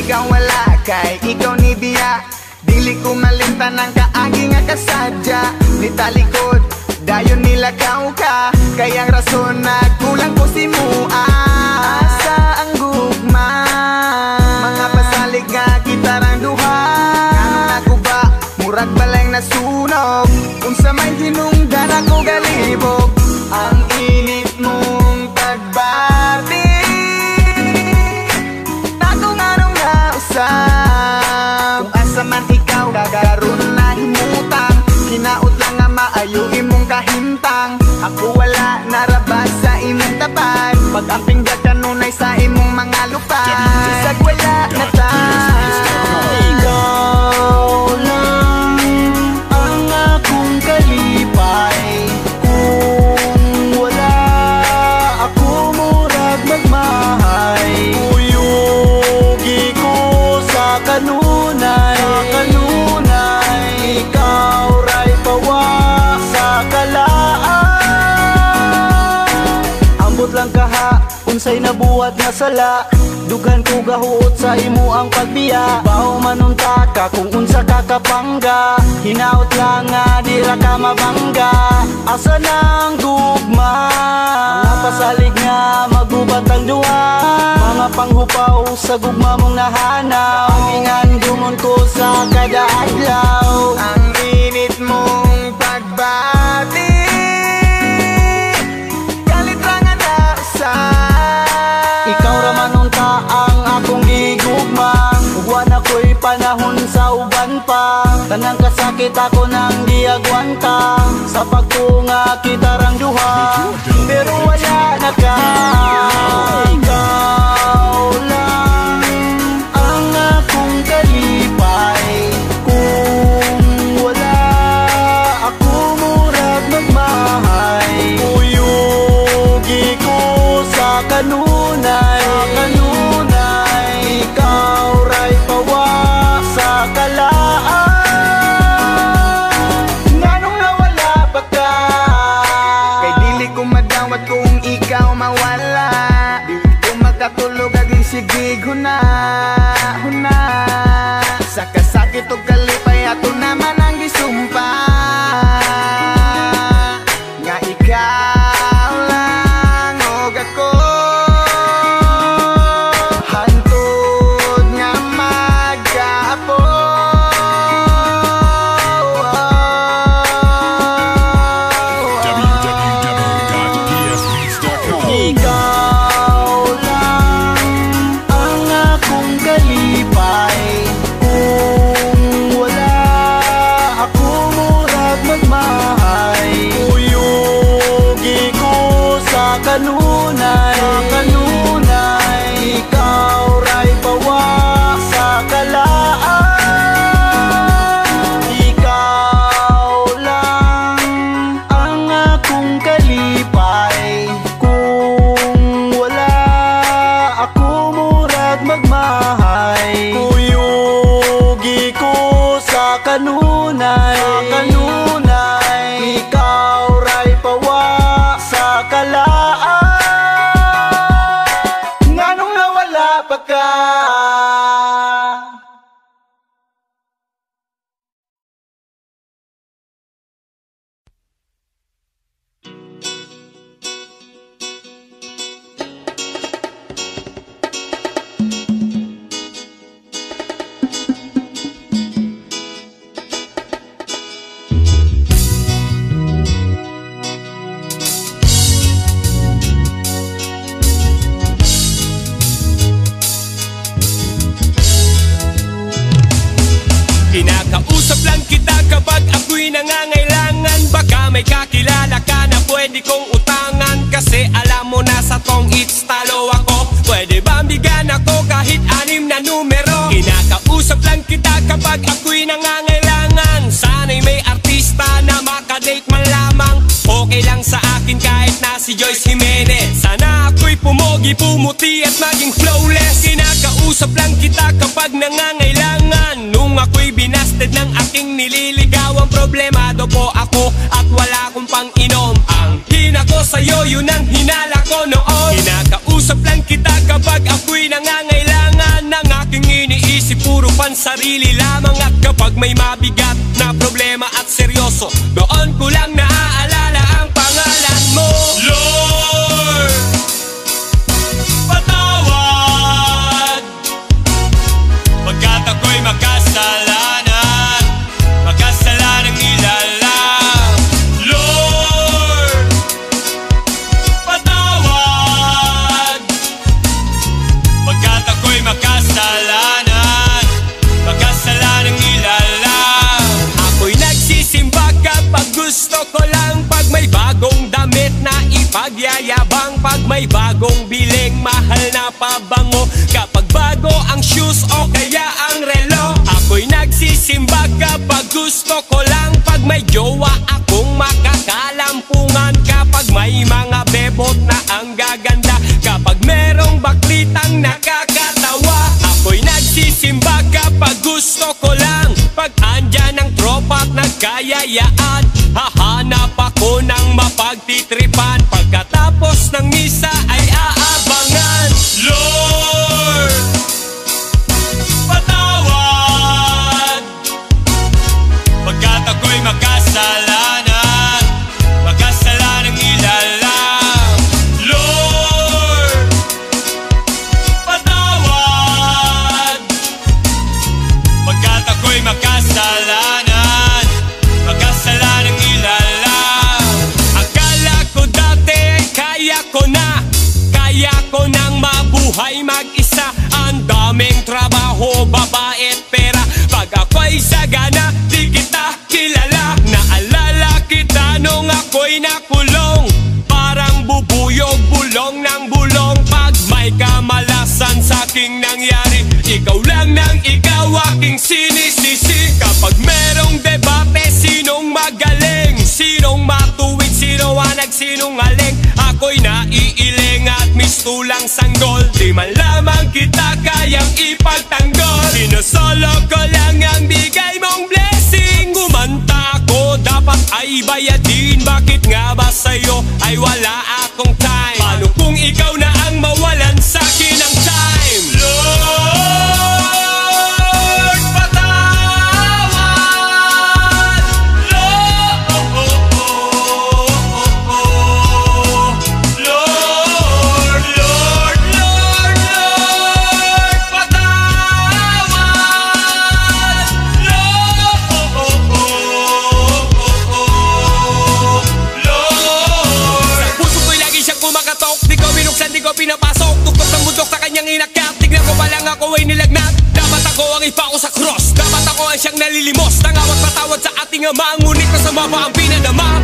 ikaw wala kay ikaw ni biya. Dili ko malimtan ang kaagi nga kasadya. Ni talikod, dayon nilagaw ka. Kayang rason na kulang ko si mua. Asa ang gugma, mga pasalig nga kitarang duha. Kanon ako ba, murag balay na sunog. Unsa may hinungdan ako galibog. Ang init mong pagbati, ako nga nung nausap. Kung asa man ikaw, gagaroon na himutang. Hinaot lang nga maayo imong kahintang. Ako wala narabas sa imong tapat. Pag-amping kanunay sa imong mga lupa. Isag wala na ta. Ikaw lang ang akong kalipay. Kung wala ako murag magmahay. Uyugi ko sa kanunay. Ikaw ray pawa sa kalaan. Ambot lang kaha, unsay nabuhat nga sala. Dughan ko gahuot sa imo ang pagbiya. Baho manunta ka kung unsa ka kapangga. Hinaot lang nga dira ka mabangga. Asa nang gugma, mga pasalig nga magubat ang duha. Mga panghupaw sa gugma mong nahanaw. Ingan dumon ko sa kada adlaw. Ang init mong pagbati, galit lang ang nausan. Ikaw raman unta ang akong gigugma. Ugwan ako'y panahon sa uban pa. Tanang kasakit ako nang diagwanta. Sa pagtunga kitarang duha, pero wala na ka. Ikaw lang ang akong kalipay. Kung wala ako murag magmahay. Uyugi ko sa kanunay. Ikaw ray pawa sa kalaan. Nganong nawala ba ka? Kay dili ko madawat kung ikaw mawala. Di ko makatulog aging sigig huna. Sa kasakit o kalipay ato naman ang gisumpa. Nga ikaw lang og ako. Hantod nga magkapo. Ikaw lang ang akong kalipay. Kung wala ako murag magmahay. Uyugi ko sa kanunay. Ikaw ray pawa sa kalaan. Ikaw lang ang akong kalipay. Kung wala ako murag magmahay. Uyugi ko sa kanunay. Ikaw ray pawa sa kalaan. Nganong nawala pa ka? Kinakausap lang kita kapag ako'y nangangailangan. Baka may kakilala ka na pwede kong utangan. Kasi alam mo na sa tong it's talo ako. Pwede ba bigyan ako kahit 6 na numero? Kinakausap lang kita kapag ako'y nangangailangan. Sana'y may artista na makadate man lamang. Okay lang sa akin kahit na si Joyce Jimenez. Sana ako'y pumogi, pumuti at maging flawless. Kinakausap lang kita kapag nangangailangan. Nung ako'y binasted ng aking nililigawan, problemado po ako at wala akong pang-inom. Ang hina ko sa'yo, yun ang hinala ko noon. Kinakausap lang kita kapag ako'y nangangailangan ng aking iniisip. puro pansarili lamang. At kapag may mabigat na problema at seryoso, doon ko lang naaalala ang pangalan mo. Lord, patawad pagkat ako'y makasalanan, makasalanang nilalang. Lord, patawad pagkat ako'y makasalanan, makasalanang nilalang. Ako'y nagsisimba kapag gusto ko lang, pag may bagong damit na ipagyayabang, pag may bagong biling mahal na pabango, kapag bago ang shoes o kaya ang relo. Ako'y nagsisimba kapag gusto ko lang, pag may jowa akong makakalampungan, kapag may mga bebot na ang gaganda, kapag merong baklitang nakakatawa. Ako'y nagsisimba kapag gusto ko lang, pag andyan ang tropa at nagkayayaan, hahanap ako ng mapagtitripan, pagkatapos ng misa ay aabangan. Lord, patawad pagkat ako'y makasalanan, makasalanang nilalang. Lord, patawad pagkat ako'y makasalanan, makasalanang nilalang. Akala ko dati kaya ko nang mabuhay mag-isa, ang daming trabaho, babae at pera. Pag ako'y sagana, di kita kilala. Naalala kita nung ako'y nakulong, parang bubuyog, bulong ng bulong. Pag may kamalasan sa'king nangyari, ikaw lang nang ikaw aking sinisisi. Kapag merong debate, sinong magaling, sinong matuwid, sino ang nagsinungaling, ako'y naiiling at mistulang sanggol. Di man lamang kita kayang ipagtanggol, sinusolo ko lang ang bigay mong blessing. Gumanta ako, dapat ay bayadin, bakit nga ba sa'yo ay wala akong time? Paano kung ikaw na ang mawalan sa'kin ng time? Lord, patawad. Lord, Lord, Lord, Lord, patawad. Lord, sa puso ko'y lagi siyang kumakatok, di ko binuksan, di ko pinapasok, tuktok ng bundok sa kanyang inakyat. Tignan ko pa lang ako ay nilagnat, dapat ako ang ipako sa cross, dapat ako ang siyang nalilimos, tangawat patawad sa ating ama, ngunit masama pa ang pinanama.